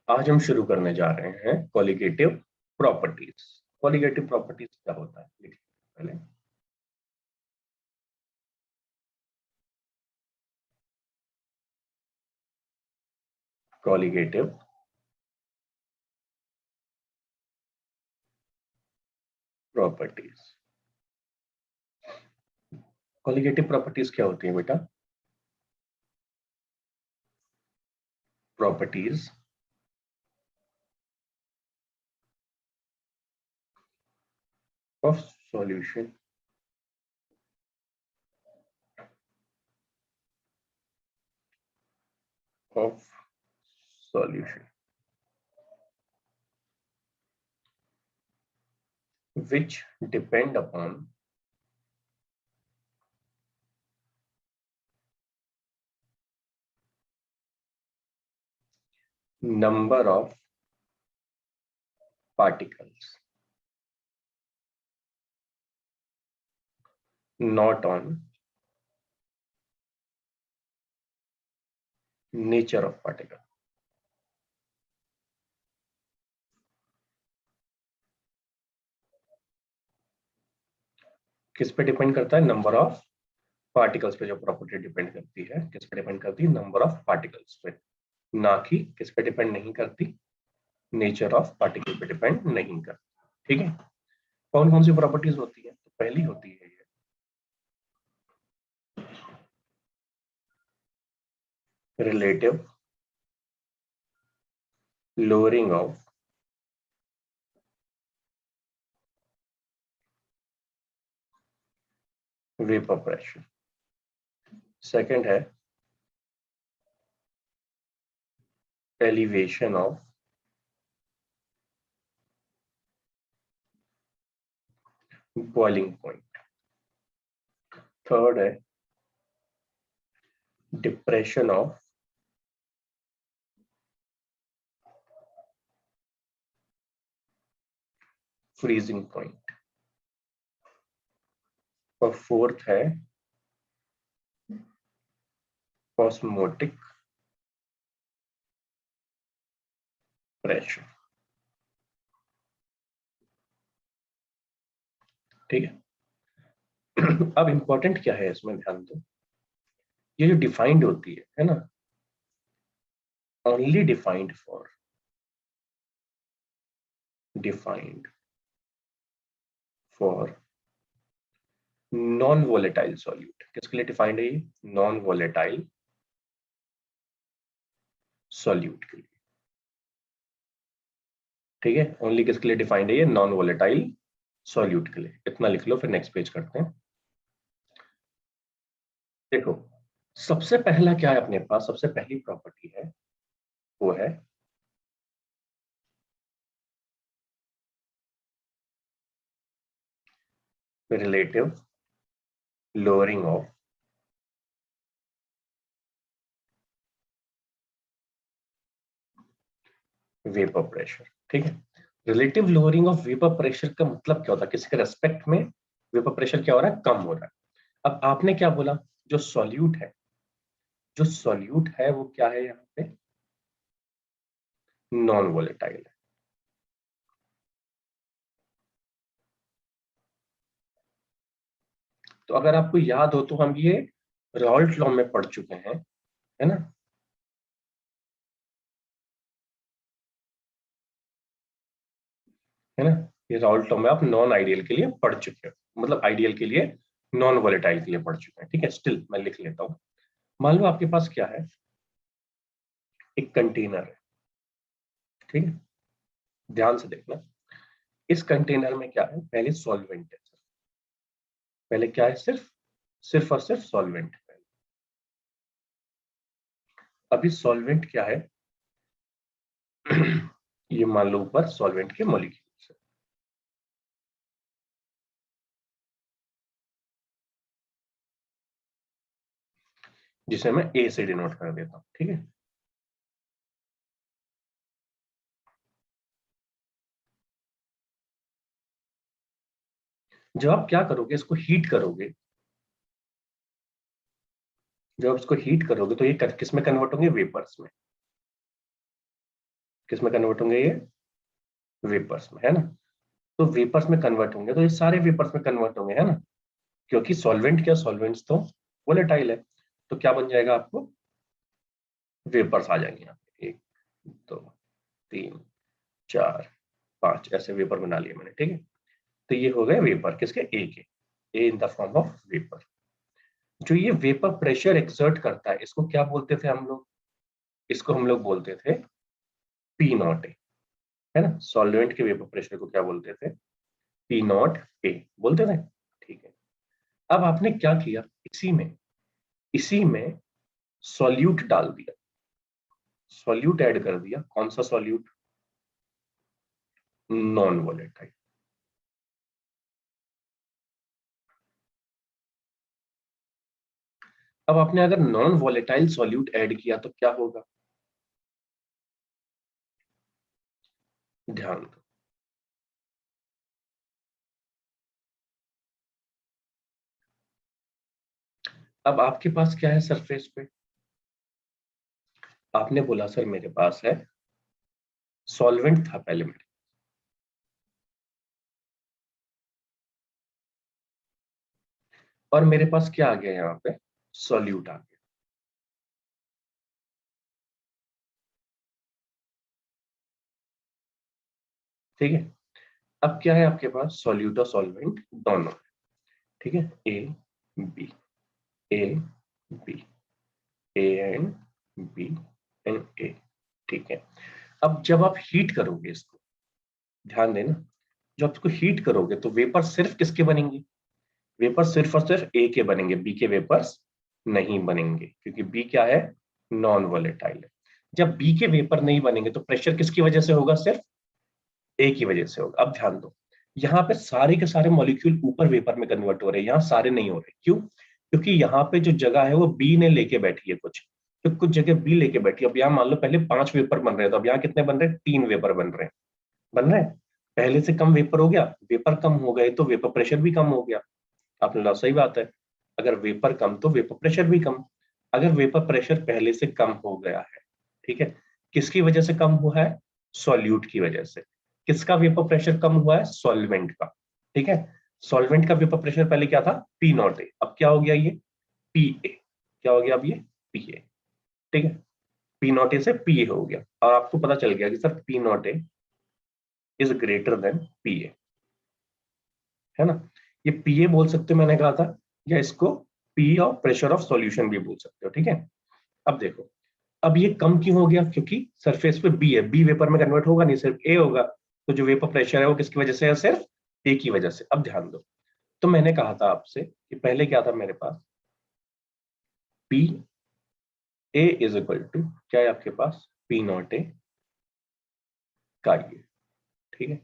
आज हम शुरू करने जा रहे हैं कॉलिगेटिव प्रॉपर्टीज। कॉलिगेटिव प्रॉपर्टीज क्या होता है देखिए पहले। कॉलिगेटिव प्रॉपर्टीज, कॉलिगेटिव प्रॉपर्टीज क्या होती है बेटा? Properties of solution of solution which depend upon number of particles, not on nature of particle। किस पे डिपेंड करता है? नंबर ऑफ पार्टिकल्स पे। जो प्रॉपर्टी डिपेंड करती है किस पे डिपेंड करती है? नंबर ऑफ पार्टिकल्स पे, ना कि किस पे डिपेंड नहीं करती? नेचर ऑफ पार्टिकल पे डिपेंड नहीं करती। ठीक है। कौन कौन सी प्रॉपर्टीज होती है? तो पहली होती है ये relative lowering of vapour pressure. Second है elevation of boiling point. Third है डिप्रेशन ऑफ फ्रीजिंग पॉइंट। और फोर्थ है ऑस्मोटिक प्रेशर। ठीक है। अब इंपॉर्टेंट क्या है इसमें ध्यान दो, ये जो डिफाइंड होती है ना, only defined for non volatile solute. किसके लिए डिफाइंड है ये? नॉन वोलेटाइल सॉल्यूट के लिए। ठीक है, ओनली किसके लिए डिफाइंड है ये? नॉन वोलेटाइल सॉल्यूट के लिए। इतना लिख लो, फिर नेक्स्ट पेज करते हैं। देखो, सबसे पहला क्या है अपने पास? सबसे पहली प्रॉपर्टी है वो है relative lowering of vapour pressure. ठीक है, relative lowering of vapour pressure का मतलब क्या होता है? किसी के रेस्पेक्ट में वेपर प्रेशर क्या हो रहा है? कम हो रहा है। अब आपने क्या बोला? जो सॉल्यूट है, जो सॉल्यूट है वो क्या है यहाँ पे? नॉन वोलेटाइल है। तो अगर आपको याद हो तो हम ये रॉल्ट लॉ में पढ़ चुके हैं, है ना? है ना? ये रॉल्ट लॉ में आप नॉन आइडियल के लिए पढ़ चुके हो, मतलब आइडियल के लिए नॉन वोलेटाइल के लिए पढ़ चुके हैं। ठीक है, स्टिल मैं लिख लेता हूं। मान लो आपके पास क्या है? एक कंटेनर है। ठीक है, ध्यान से देखना। इस कंटेनर में क्या है? पहले सॉल्वेंट है। पहले क्या है? सिर्फ सिर्फ और सिर्फ सॉल्वेंट है। अभी सॉल्वेंट क्या है? ये मान लो ऊपर सॉल्वेंट के मॉलिक्यूल्स है। जिसे मैं ए से डिनोट कर देता हूं। ठीक है, जब आप क्या करोगे? इसको हीट करोगे। जब आप इसको हीट करोगे तो ये किस में कन्वर्ट होंगे? वेपर्स में। किस में कन्वर्ट होंगे ये? वेपर्स में, है ना। तो वेपर्स में कन्वर्ट होंगे, तो ये सारे वेपर्स में कन्वर्ट होंगे, है ना, क्योंकि सॉल्वेंट क्या, सॉल्वेंट्स तो वोलेटाइल है। तो क्या बन जाएगा आपको? वेपर्स आ जाएंगे यहाँ पे, 1 2 3 4 5 ऐसे वेपर बना लिए मैंने, ठीक है। तो ये हो गए वेपर, किसके? ए के। A in the form of vapour. जो ये वेपर प्रेशर एक्सर्ट करता है, इसको क्या बोलते थे हम लोग? इसको हम लोग बोलते थे पी नॉट ए, है ना। सॉल्वेंट के वेपर प्रेशर को क्या बोलते थे? पी नॉट ए बोलते थे, ठीक है। अब आपने क्या किया, इसी में सॉल्यूट डाल दिया, सॉल्यूट ऐड कर दिया। कौन सा सॉल्यूट? Non volatile. अब आपने अगर नॉन वोलेटाइल सॉल्यूट ऐड किया तो क्या होगा? ध्यान दो। अब आपके पास क्या है सरफेस पे? आपने बोला सर मेरे पास है सॉल्वेंट था पहले मेरे, और मेरे पास क्या आ गया यहाँ पे? सॉल्यूट आ गया। ठीक है। अब क्या है आपके पास? सॉल्यूट और सॉल्वेंट दोनों, ठीक है। A B, A B, A and B and A, ठीक है। अब जब आप हीट करोगे इसको, ध्यान देना, जब इसको हीट करोगे तो वेपर सिर्फ किसके बनेंगे? वेपर सिर्फ और सिर्फ ए के बनेंगे, बी के वेपर्स नहीं बनेंगे, क्योंकि बी क्या है? नॉन वोलेटाइल है। जब बी के वेपर नहीं बनेंगे तो प्रेशर किसकी वजह से होगा? सिर्फ ए की वजह से होगा। अब ध्यान दो, यहाँ पे सारे के सारे मॉलिक्यूल ऊपर वेपर में कन्वर्ट हो रहे हैं, यहाँ सारे नहीं हो रहे। क्यों? क्योंकि यहाँ पे जो जगह है वो बी ने लेके बैठी है कुछ, तो कुछ जगह बी लेके बैठी है। अब यहाँ मान लो पहले 5 वेपर बन रहे हैं, तो अब यहाँ कितने बन रहे हैं? 3 वेपर बन रहे हैं। पहले से कम वेपर हो गया, वेपर कम हो गए तो वेपर प्रेशर भी कम हो गया। आपने कहा सही बात है, अगर वेपर कम तो वेपर प्रेशर भी कम। अगर वेपर प्रेशर पहले से कम हो गया है, ठीक है, किसकी वजह से कम हुआ है? सॉल्यूट की वजह से। किसका वेपर प्रेशर कम हुआ है? सॉल्वेंट का, ठीक है। सॉल्वेंट का वेपर प्रेशर पहले क्या था? पी नॉट ए, अब क्या हो गया ये? P A. क्या हो गया अब ये? पी ए, ठीक है। पी नॉट ए से पी ए हो गया, और आपको पता चल गया कि sir P not A is greater than P A, है ना। ये पीए बोल सकते हो मैंने कहा था, या इसको P of pressure of solution भी बोल सकते हो, ठीक है। अब देखो, अब ये कम क्यों हो गया? क्योंकि सरफेस पे बी है, बी वेपर में कन्वर्ट होगा नहीं, सिर्फ ए होगा। तो जो वेपर प्रेशर है वो किसकी वजह से है? सिर्फ ए की वजह से। अब ध्यान दो, तो मैंने कहा था आपसे कि पहले क्या था मेरे पास? P A is equal to क्या है आपके पास? पी नॉट ए का ये, ठीक है।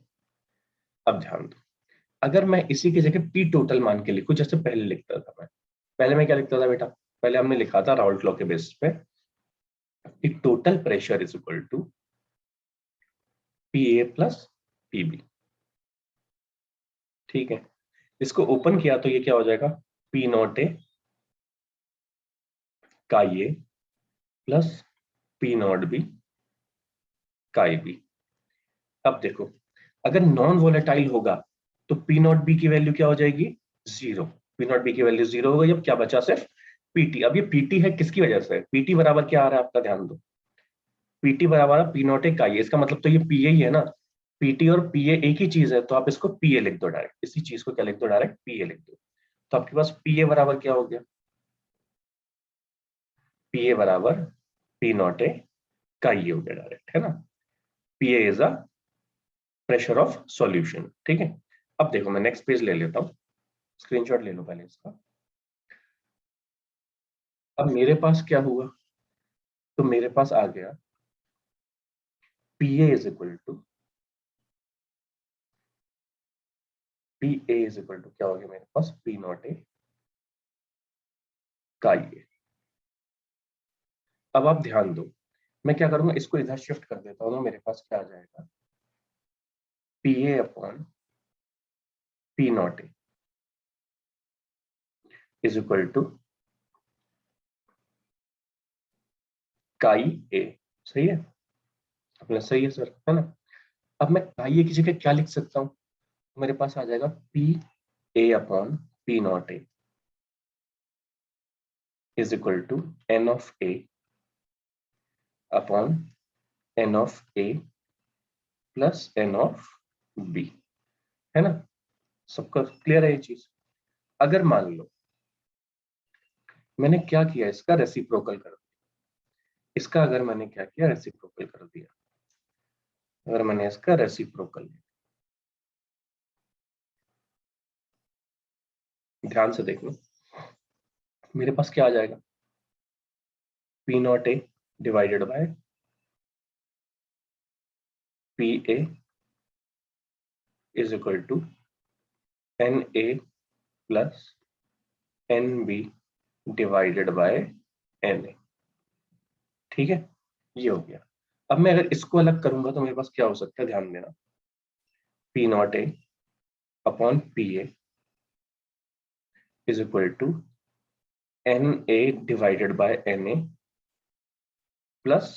अब ध्यान दो, अगर मैं इसी की जगह पी टोटल मान के लिखूं, जैसे पहले लिखता था मैं, पहले मैं क्या लिखता था बेटा? पहले हमने लिखा था राउल्ट लॉ के बेसिस पे कि total pressure is equal to P A plus P B, ठीक है। इसको ओपन किया तो ये क्या हो जाएगा? पी नॉट ए का ये प्लस पी नॉट बी का ए बी। अब देखो, अगर नॉन वोलेटाइल होगा तो पी नॉट बी की वैल्यू क्या हो जाएगी? 0। पी नॉट बी की वैल्यू 0 हो गई। अब क्या बचा? सिर्फ पीटी। अब ये पीटी है किसकी वजह से? पीटी बराबर क्या आ रहा है आपका? ध्यान दो, पीटी बराबर है पी नॉट ए का ये, इसका मतलब तो ये पीए ही है ना। पीटी और पीए एक ही चीज है, तो आप इसको पीए लिख दो डायरेक्ट, इसी चीज को क्या लिख दो? डायरेक्ट पीए लिख दो। तो आपके पास पीए बराबर क्या हो गया? पीए बराबर पी नॉट ए का ये हो गया डायरेक्ट, है ना। PA is a pressure of solution, ठीक है। अब देखो मैं नेक्स्ट पेज ले लेता हूँ, स्क्रीनशॉट ले लो पहले इसका। अब मेरे पास क्या हुआ? तो मेरे पास आ गया PA is equal to P A is equal to क्या हो गया मेरे पास? पी नॉट ए का ये। अब आप ध्यान दो, मैं क्या करूंगा, इसको इधर शिफ्ट कर देता हूँ ना, मेरे पास क्या आ जाएगा? P A upon P not A is equal to chi A, सही है। अपना सही है सर, है ना। अब मैं ये की जगह क्या लिख सकता हूँ, मेरे पास आ जाएगा P A upon P not A is equal to N of A upon N of A plus N of B, है ना। सबका क्लियर है ये चीज। अगर मान लो मैंने क्या किया, इसका रेसिप्रोकल कर दिया, इसका अगर मैंने क्या किया, रेसिप्रोकल कर दिया, अगर मैंने इसका रेसिप्रोकल, ध्यान से देखना, मेरे पास क्या आ जाएगा, P not A divided by P A is equal to N A plus N B divided by N A. ठीक है, ये हो गया। अब मैं अगर इसको अलग करूंगा तो मेरे पास क्या हो सकता है, ध्यान देना, P not A upon P A is equal to N A divided by N A plus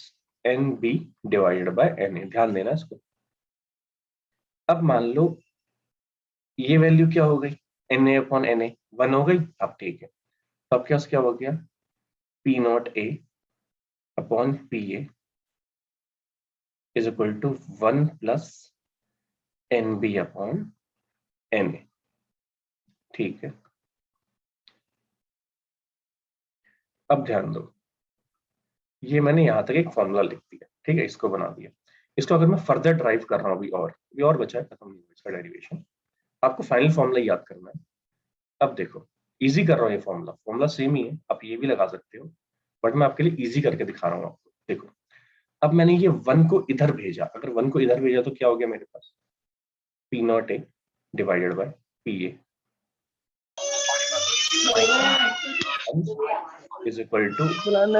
N B divided by N A. ध्यान देना इसको। अब मान लो ये वैल्यू क्या हो गई, N A upon N A 1 हो गई। अब ठीक है, तो अब क्या हो गया, P not A upon P A is equal to 1 plus N B upon N A. ठीक है, अब ध्यान दो, ये मैंने यहां तक एक फॉर्मूला लिख दिया, ठीक है, इसको बना दिया। इसको अगर मैं फर्दर ड्राइव कर रहा हूँ, अभी और बचा है, खत्म नहीं हुआ इसका डेरिवेशन, आपको फाइनल फॉर्मूला याद करना है। अब देखो, इजी कर रहा हूँ, ये फॉर्मूला सेम ही है, आप ये भी लगा सकते हो, बट मैं आपके लिए इजी करके दिखा रहा हूँ आपको। देखो, अब मैंने ये 1 को इधर भेजा, अगर 1 को इधर भेजा तो क्या हो गया मेरे पास, P not A divided by P A is equal to N.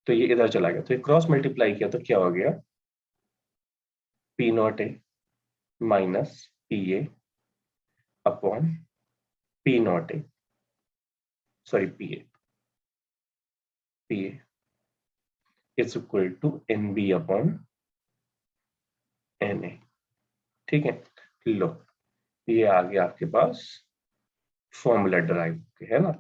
तो ये इधर चला गया, तो ये क्रॉस मल्टीप्लाई किया तो क्या हो गया, P not A minus P A upon P not A, sorry P A is equal to N B upon N A. ठीक है, लो, ये आ गया आपके पास फॉर्मूला ड्राइव, है ना।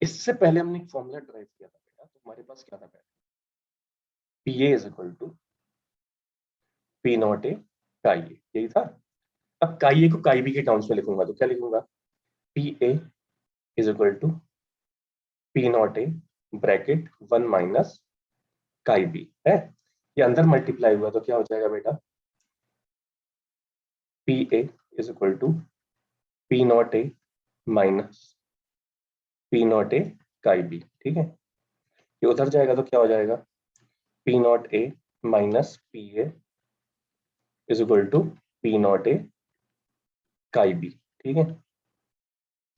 इससे पहले हमने एक फॉर्मूला ड्राइव किया था बेटा, तो हमारे पास क्या था पहले, P A is equal to P not A chi A, यही था। अब काई ए को काई बी के टर्म्स में लिखूंगा तो क्या लिखूंगा, P A is equal to P not A bracket 1 minus chi B है, ये अंदर मल्टीप्लाई हुआ तो क्या हो जाएगा बेटा, P A is equal to P not A minus P not A chi B. ठीक है, ये उधर जाएगा तो क्या हो जाएगा, P not A minus P A is equal to P not A chi B. ठीक है,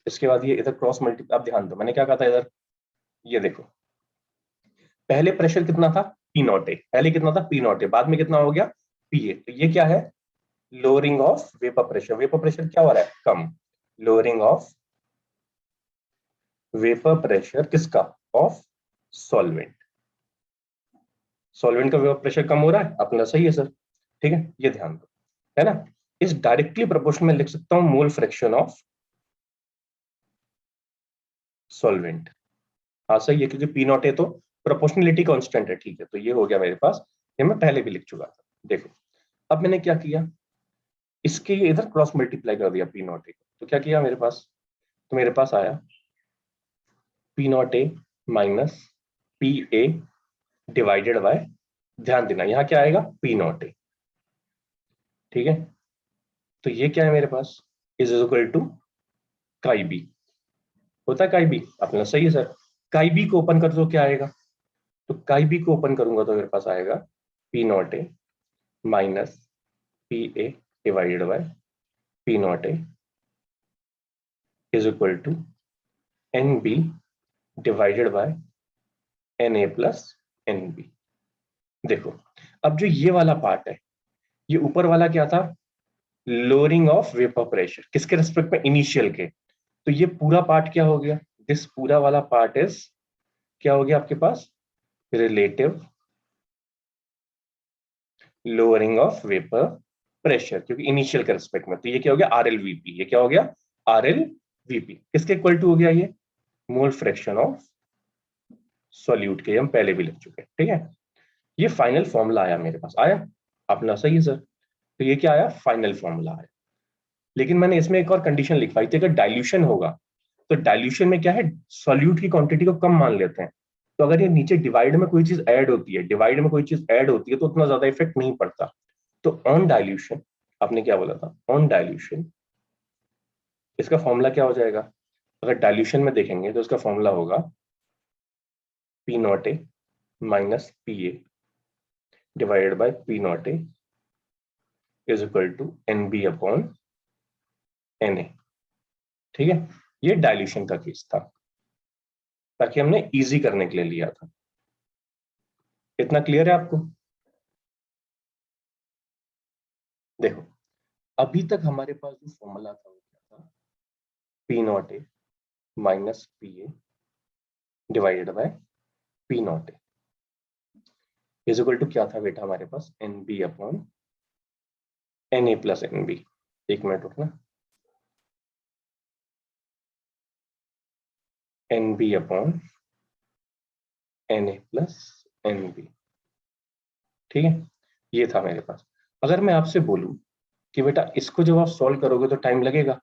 इसके बाद ये इधर क्रॉस मल्टीप्लाई, अब ध्यान दो मैंने क्या कहा था इधर, ये देखो, पहले प्रेशर कितना था, पी नॉट ए, पहले कितना था पी नॉट ए, बाद में कितना हो गया पी ए, तो ये क्या है, lowering of vapour pressure. Vapour pressure क्या हो रहा है, कम, लोअरिंग ऑफ वेपर प्रेशर किसका, ऑफ सॉल्वेंट। सॉल्वेंट का वेपर प्रेशर कम हो रहा है, अपना सही है सर। ठीक है, ये ध्यान दो, है ना। इस डायरेक्टली प्रोपोर्शनल में लिख सकता हूं मोल फ्रैक्शन ऑफ सॉल्वेंट। हाँ सही है, क्योंकि पी नॉट है तो प्रोपोर्शनलिटी कांस्टेंट है। ठीक है, तो ये हो गया मेरे पास, ये मैं पहले भी लिख चुका था। देखो, अब मैंने क्या किया, इसके इधर क्रॉस मल्टीप्लाई कर दिया पी नॉट ए, तो क्या किया मेरे पास, तो मेरे पास आया P not A minus P A divided bye, ध्यान देना यहाँ क्या आएगा, पी नॉट ए। ठीक है, तो ये क्या है मेरे पास, इज इक्वल टू काई बी, होता है काई बी, अपना सही है सर। काई बी को ओपन कर दो क्या आएगा, तो काई बी को ओपन करूंगा तो मेरे पास आएगा P not A minus P A divided by P not A is equal to N B divided by N A plus N B. देखो अब जो ये वाला पार्ट है, ये ऊपर वाला क्या था, लोअरिंग ऑफ वेपर प्रेशर, किसके रिस्पेक्ट में, इनिशियल के। तो ये पूरा पार्ट क्या हो गया, दिस पूरा वाला पार्ट इज क्या हो गया आपके पास, relative lowering of vapour pressure, क्योंकि इनिशियल के रिस्पेक्ट में। तो ये क्या हो गया, आर एल वीपी, ये क्या हो गया, आर एल वीपी, किसके इक्वल टू हो गया, ये मोल फ्रैक्शन ऑफ सॉल्यूट के, हम पहले भी लिख चुके हैं, ठीक है। ये फाइनल फॉर्मूला आया मेरे पास, आया अपना, सही है सर। तो ये क्या आया, फाइनल फॉर्मूला आया। लेकिन मैंने इसमें एक और कंडीशन लिखवाई थी, अगर डाइल्यूशन होगा तो डाइल्यूशन में क्या है, सॉल्यूट की क्वांटिटी को कम मान लेते हैं। तो अगर ये नीचे डिवाइड में कोई चीज ऐड होती है, डिवाइड में कोई चीज ऐड होती है, तो उतना ज्यादा इफेक्ट नहीं पड़ता। तो ऑन डाइल्यूशन, आपने क्या बोला था, ऑन डाइल्यूशन इसका फॉर्मूला क्या हो जाएगा, अगर डाइल्यूशन में देखेंगे तो इसका फॉर्मूला होगा P not A minus P A divided by P not A is equal to N B upon N A, ठीक है। ये डाइल्यूशन का केस था, ताकि हमने इजी करने के लिए लिया था। इतना क्लियर है आपको। देखो अभी तक हमारे पास जो फॉर्मूला था वो क्या था, P not A minus P A divided by P not A is equal to क्या था बेटा हमारे पास, N B upon N A plus N B. एक मिनट रुकना, N B upon N A plus N B, ठीक है। ये था मेरे पास। अगर मैं आपसे बोलूं कि बेटा इसको जब आप सॉल्व करोगे तो टाइम लगेगा,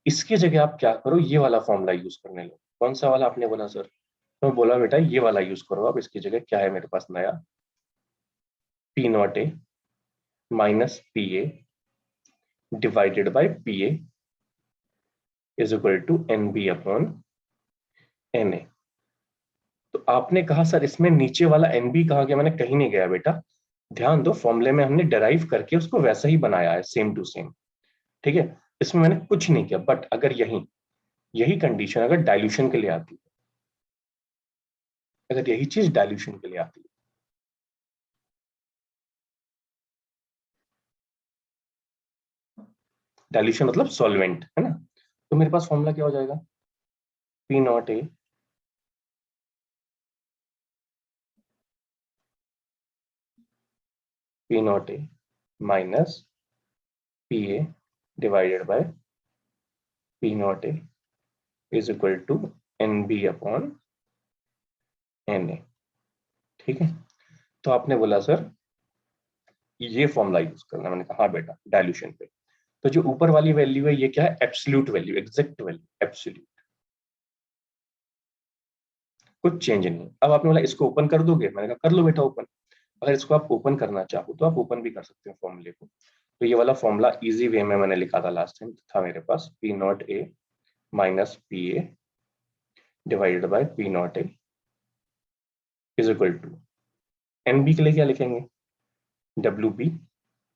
इसकी जगह आप क्या करो, ये वाला फॉर्मूला यूज करने लो। कौन सा वाला आपने बोला सर, तो बोला बेटा ये वाला यूज करो आप, इसकी जगह क्या है मेरे पास नया, P not A minus P A divided by P A is equal to N B upon N A. तो आपने कहा सर इसमें नीचे वाला एन बी कहा गया, मैंने कहीं नहीं गया बेटा, ध्यान दो फॉर्मूले में हमने डेराइव करके उसको वैसा ही बनाया है, सेम टू सेम, ठीक है। इसमें मैंने कुछ नहीं किया। बट अगर यही कंडीशन अगर डाइल्यूशन के लिए आती है, अगर यही चीज डाइल्यूशन के लिए आती है, डाइल्यूशन मतलब सॉल्वेंट है ना, तो मेरे पास फॉर्मूला क्या हो जाएगा, P not A P not A minus P A divided by P not A is equal to N B upon N A, ठीक है। तो आपने बोला सर ये फॉर्मूला यूज करना, मैंने कहा हाँ बेटा डाइल्यूशन पे। तो जो ऊपर वाली वैल्यू है ये क्या है, absolute value, exact value, absolute, कुछ चेंज नहीं। अब आपने बोला इसको ओपन कर दोगे, मैंने कहा कर लो बेटा ओपन। अगर इसको आप ओपन करना चाहो तो आप ओपन भी कर सकते हो फॉर्मूले को। तो ये वाला फॉर्मूला इजी वे में मैंने लिखा था लास्ट टाइम, था मेरे पास P not A minus P A divided by P not A is equal to, N B के लिए क्या लिखेंगे, W B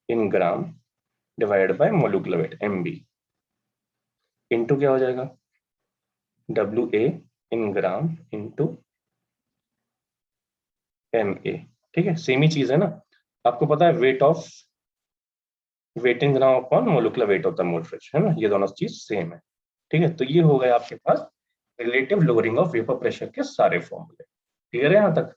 in gram divided by molecular weight M B into क्या हो जाएगा, W A in gram into M A, ठीक है। Same ही चीज है ना, आपको पता है वेट इन ग्राम अपॉन मोलिकुलर वेट होता है मोल फ्रैक्शन, है ना, ये दोनों चीज सेम है, ठीक है। तो ये हो गया आपके पास relative lowering of vapour pressure के सारे फॉर्मूले। क्लियर है यहां तक।